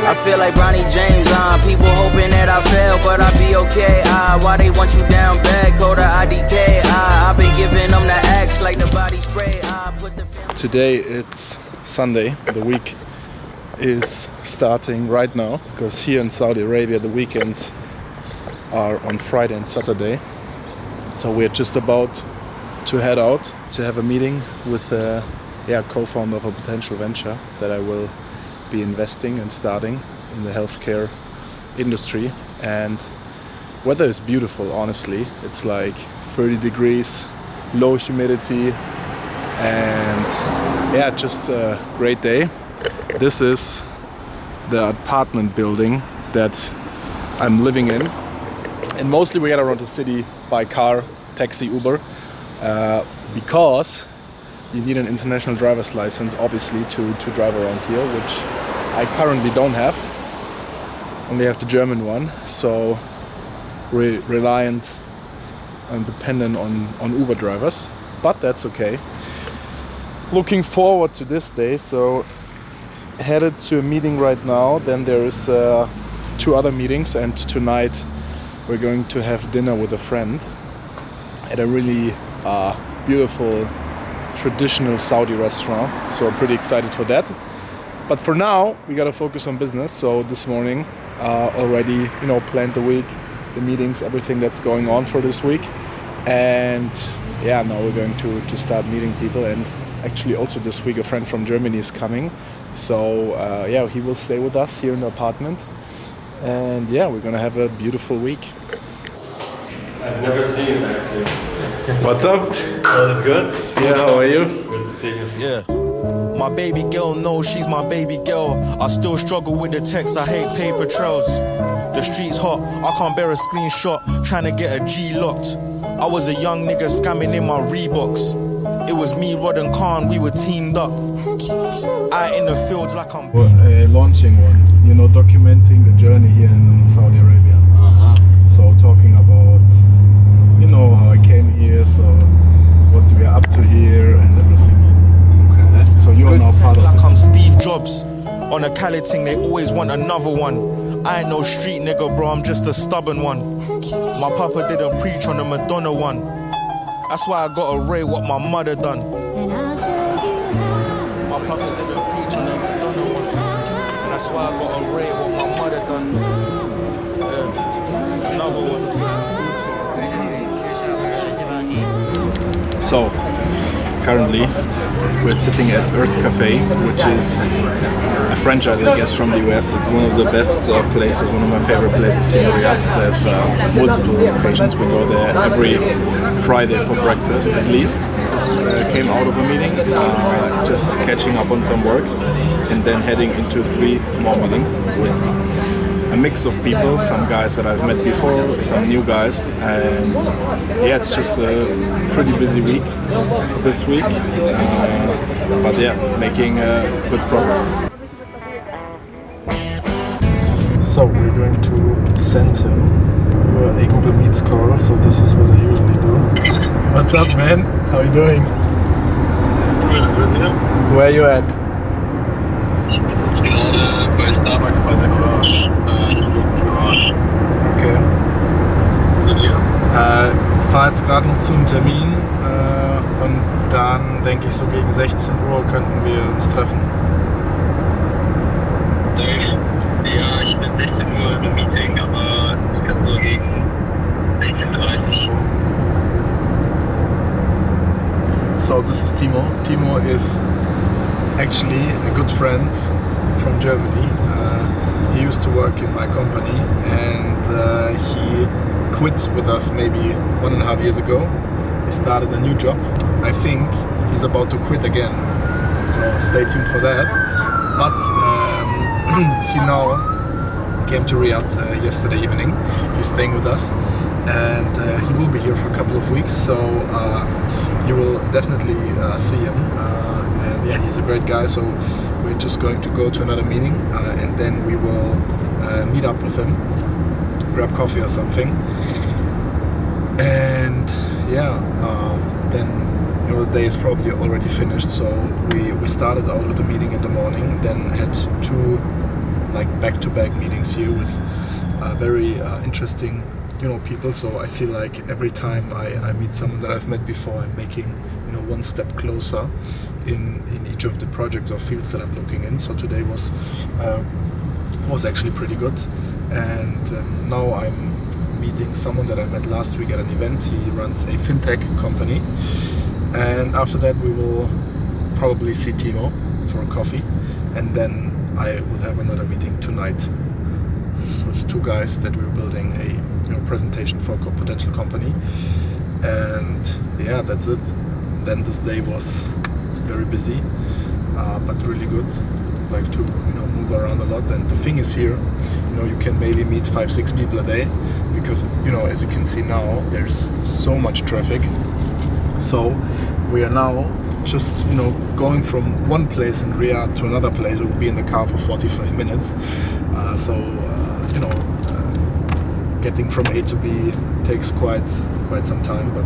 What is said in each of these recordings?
I feel like Bronny James, people hoping that I fail, but I be okay. Why they want you down bad, call the IDK. I've been giving them the axe like the body spray. Today it's Sunday, the week is starting right now, because here in Saudi Arabia the weekends are on Friday and Saturday. So we're just about to head out to have a meeting with a co-founder of a potential venture that I will be investing and starting in the healthcare industry. And weather is beautiful, honestly. It's like 30 degrees, low humidity, and just a great day. This is the apartment building that I'm living in, and mostly we get around the city by car, taxi, Uber, because you need an international driver's license, obviously, to drive around here, which I currently don't have. Only have the German one, so reliant and dependent on Uber drivers, but that's okay. Looking forward to this day, so headed to a meeting right now. Then there is 2 other meetings, and tonight we're going to have dinner with a friend at a really beautiful traditional Saudi restaurant, so I'm pretty excited for that. But for now we gotta focus on business. So this morning already planned the week, the meetings, everything that's going on for this week, and now we're going to start meeting people. And actually also this week a friend from Germany is coming, so he will stay with us here in the apartment, and we're gonna have a beautiful week. I've never seen you actually. What's up? All is good? Yeah, how are you? Good to see you. Yeah. My baby girl knows she's my baby girl. I still struggle with the text, I hate paper trails. The street's hot, I can't bear a screenshot, trying to get a G locked. I was a young nigga scamming in my Reeboks. It was me, Rod and Khan, we were teamed up. I in the fields like I'm launching one, documenting the journey here in Saudi Arabia. So talking about, how I came here, so what we are up to here and everything. Okay. So you are now part of like I'm Steve Jobs. On a Cali ting, they always want another one. I ain't no street nigga, bro, I'm just a stubborn one. My papa didn't preach on the Madonna one. That's why I gotta rate what my mother done. My papa didn't preach on the Madonna one. And that's why I gotta rate what my mother done. It's another one. So, currently we're sitting at Urth Cafe, which is a franchise, I guess, from the US. It's one of the best places, one of my favorite places here in Riyadh. They have multiple locations. We go there every Friday for breakfast, at least. Just came out of a meeting, just catching up on some work, and then heading into 3 more meetings with a mix of people, some guys that I've met before, some new guys, and it's just a pretty busy week this week, but making good progress. So we're going to send him a Google Meets call, so this is what I usually do. What's up, man? How are you doing? Where are you at? Jetzt gerade bei Starbucks bei der Garage. Ich bin jetzt in der Garage. Okay. Zu dir? Fahre jetzt gerade noch zu einem Termin und dann denke ich so gegen 16 Uhr könnten wir uns treffen. Safe. Ja, ich bin 16 Uhr in einem Meeting, aber ich kann so gegen 16:30 Uhr. So this is Timo. Timo is actually a good friend from Germany. He used to work in my company, and he quit with us maybe 1.5 years ago. He started a new job. I think he's about to quit again, so stay tuned for that. But he now came to Riyadh yesterday evening. He's staying with us, and he will be here for a couple of weeks, so you will definitely see him. And he's a great guy, so we're just going to go to another meeting, and then we will meet up with him, grab coffee or something, and then the day is probably already finished. So we started out with the meeting in the morning, then had 2 like back-to-back meetings here with very interesting, people. So I feel like every time I meet someone that I've met before, I'm making, one step closer in each of the projects or fields that I'm looking in. So today was actually pretty good, and now I'm meeting someone that I met last week at an event. He runs a fintech company, and after that we will probably see Timo for a coffee, and then I will have another meeting tonight with two guys that we're building a presentation for a potential company. And yeah, that's it. Then this day was very busy, but really good. Like to move around a lot. And the thing is here, you can maybe meet 5-6 people a day, because as you can see now, there's so much traffic. So we are now just going from one place in Riyadh to another place. We'll be in the car for 45 minutes. Getting from A to B takes quite some time, but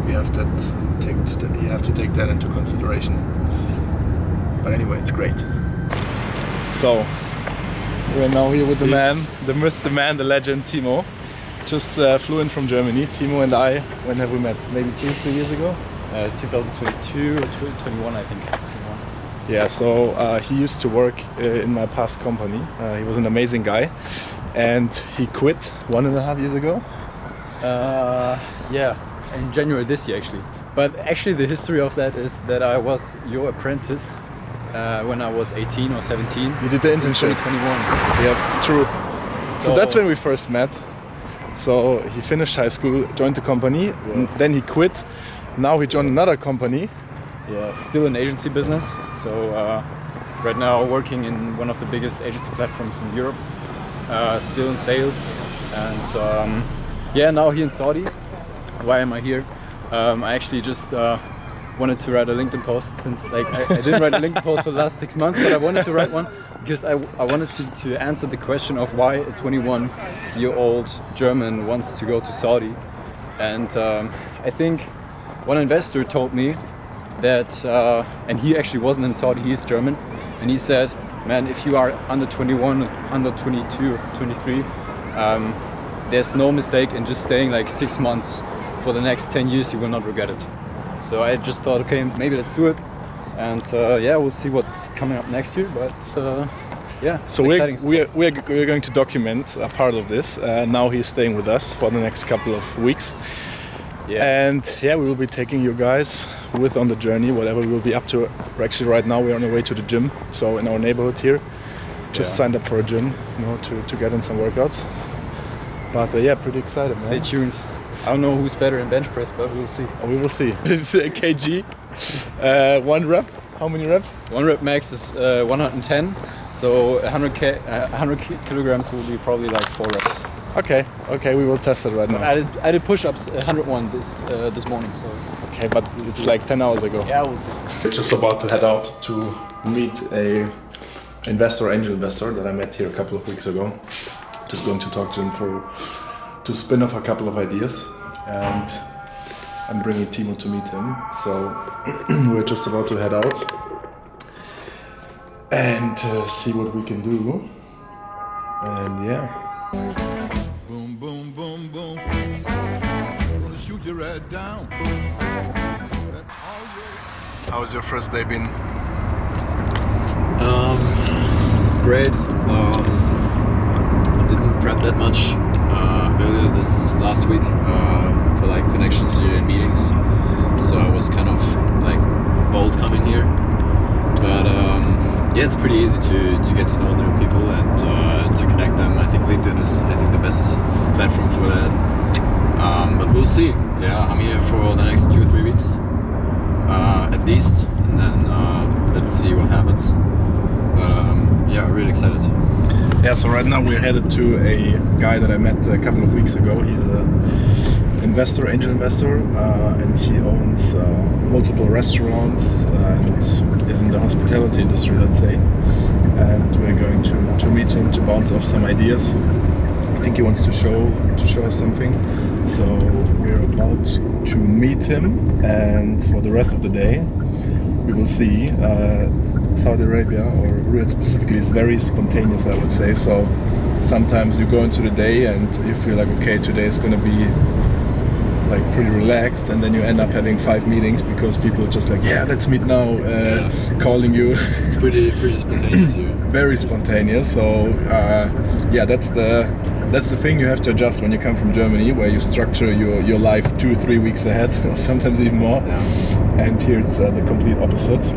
you have to take that into consideration. But anyway, it's great. So we're now here with the man, the myth, the man, the legend, Timo. Just flew in from Germany. Timo and I, when have we met? Maybe 2-3 years ago? 2022 or 2021, I think. 21. Yeah, so he used to work in my past company. He was an amazing guy, and he quit 1.5 years ago. Yeah, in January this year actually. But actually the history of that is that I was your apprentice when I was 18 or 17. You did the internship. In 2021. Yeah, true. So that's when we first met. So he finished high school, joined the company, Yes. then he quit. Now he joined another company. Yeah, still in agency business. So right now working in one of the biggest agency platforms in Europe. Still in sales, and yeah, now here in Saudi. Why am I here? I actually just wanted to write a LinkedIn post, since like I didn't write a LinkedIn post for the last 6 months, but I wanted to write one because I wanted to answer the question of why a 21-year-old German wants to go to Saudi. And I think one investor told me that, and he actually wasn't in Saudi, he's German, and he said, man, if you are under 21, under 22 or 23, there's no mistake in just staying like 6 months. For the next 10 years, you will not regret it. So I just thought, okay, maybe let's do it. And yeah, we'll see what's coming up next year. But yeah, so we're going to document a part of this. Now he's staying with us for the next couple of weeks. Yeah. And yeah, we will be taking you guys with on the journey, whatever we will be up to. Actually, right now we're on the way to the gym. So in our neighborhood here, just signed up for a gym, to get in some workouts. But yeah, pretty excited, man. Stay tuned. I don't know who's better in bench press, but we'll see. Oh, we will see. It's a kg, 1 rep. How many reps? 1 rep max is 110. So 100 kilograms will be probably like 4 reps. Okay, we will test it right now. I did push-ups 101 this morning. So okay, but it's like 10 hours ago. yeah, we'll see. We're just about to head out to meet a angel investor that I met here a couple of weeks ago. Just going to talk to him to spin off a couple of ideas, and I'm bringing Timo to meet him. So we're just about to head out and see what we can do. And yeah. Boom, boom, boom, boom. Gonna shoot you right down. How's your first day been? Great. I didn't prep that much earlier this last week for like connections here and meetings, so I was kind of like bold coming here. But yeah, it's pretty easy to get to know new people and to connect them. I think LinkedIn is the best platform for that. But we'll see. Yeah, I'm here for the next 2 or 3 weeks at least, and then let's see what happens. Yeah, really excited. Yeah, so right now we're headed to a guy that I met a couple of weeks ago. He's an angel investor, and he owns multiple restaurants and is in the hospitality industry, let's say. And we're going to meet him to bounce off some ideas. I think he wants to show us something. So we're about to meet him, and for the rest of the day we will see. Saudi Arabia, or Riyadh specifically, is very spontaneous, I would say. So sometimes you go into the day and you feel like, okay, today is gonna be like pretty relaxed, and then you end up having 5 meetings because people are just like, yeah, let's meet now, calling you. It's pretty spontaneous here. Very spontaneous. So yeah, that's the thing you have to adjust when you come from Germany, where you structure your life 2-3 weeks ahead, or sometimes even more. Yeah. And here it's the complete opposite.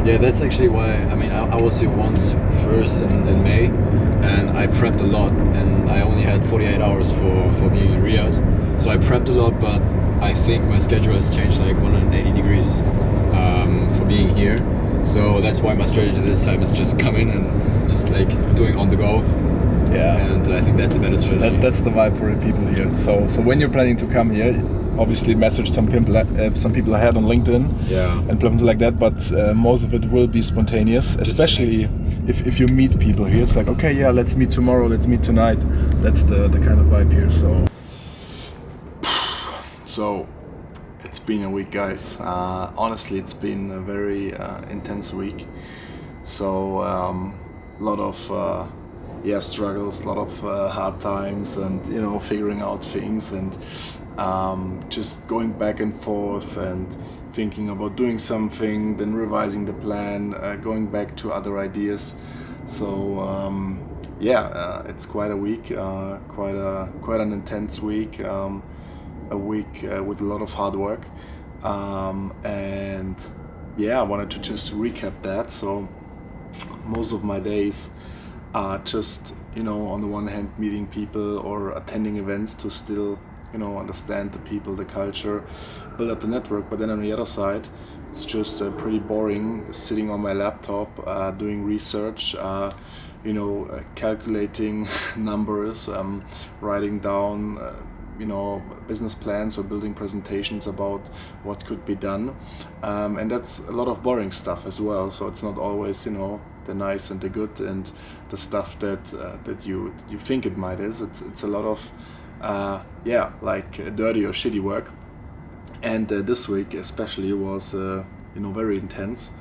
Yeah, that's actually why. I mean, I was here once first in May, and I prepped a lot, and I only had 48 hours for being in Riyadh. So I prepped a lot, but I think my schedule has changed like 180 degrees for being here. So that's why my strategy this time is just come in and just like doing on the go. Yeah. And I think that's a better strategy. That's the vibe for the people here. So when you're planning to come here, obviously message some people I had on LinkedIn, and something like that. But most of it will be spontaneous, especially if you meet people here. It's like, okay, yeah, let's meet tomorrow, let's meet tonight. That's the kind of vibe here. So it's been a week, guys. Honestly, it's been a very intense week. So a lot of struggles, a lot of hard times, and figuring out things, and just going back and forth and thinking about doing something, then revising the plan, going back to other ideas. So it's quite a week, quite an intense week. A week with a lot of hard work, and I wanted to just recap that. So most of my days are just on the one hand meeting people or attending events to still understand the people, the culture, build up the network. But then on the other side, it's just pretty boring sitting on my laptop doing research, calculating numbers, writing down business plans or building presentations about what could be done, and that's a lot of boring stuff as well. So it's not always the nice and the good and the stuff that you think it might is. It's a lot of like dirty or shitty work. And this week especially was very intense.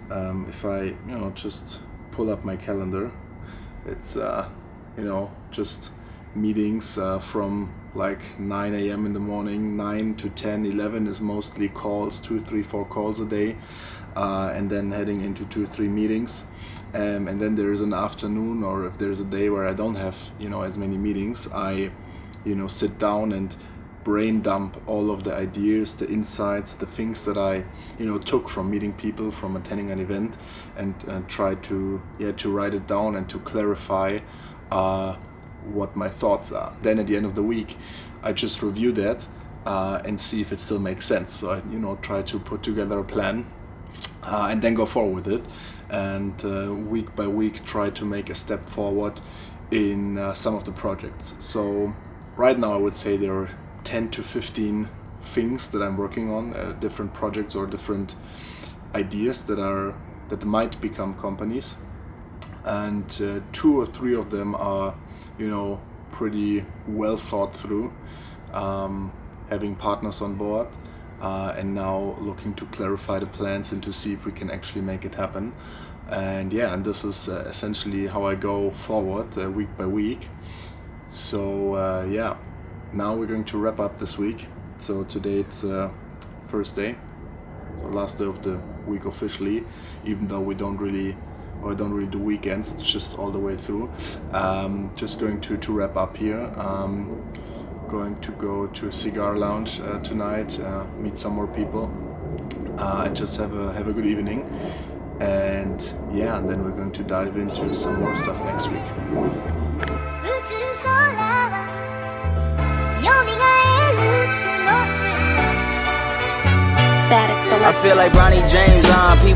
If I just pull up my calendar, it's just meetings from like 9 a.m. in the morning, 9 to 10, 11 is mostly calls, 2, 3, 4 calls a day, and then heading into 2-3 meetings, and then there is an afternoon, or if there's a day where I don't have as many meetings, I sit down and brain dump all of the ideas, the insights, the things that I took from meeting people, from attending an event, and try to write it down and to clarify what my thoughts are. Then at the end of the week, I just review that and see if it still makes sense. So I try to put together a plan and then go forward with it, and week by week try to make a step forward in some of the projects. So right now I would say there are 10 to 15 things that I'm working on, different projects or different ideas that might become companies, and 2 or 3 of them are pretty well thought through, having partners on board, and now looking to clarify the plans and to see if we can actually make it happen. And this is essentially how I go forward week by week. So now we're going to wrap up this week. So today it's first day, so last day of the week officially, even though I don't really do weekends, it's just all the way through. Just going to wrap up here. Going to go to a cigar lounge tonight, meet some more people, and just have a good evening. And then we're going to dive into some more stuff next week. I feel like Bronny James on people.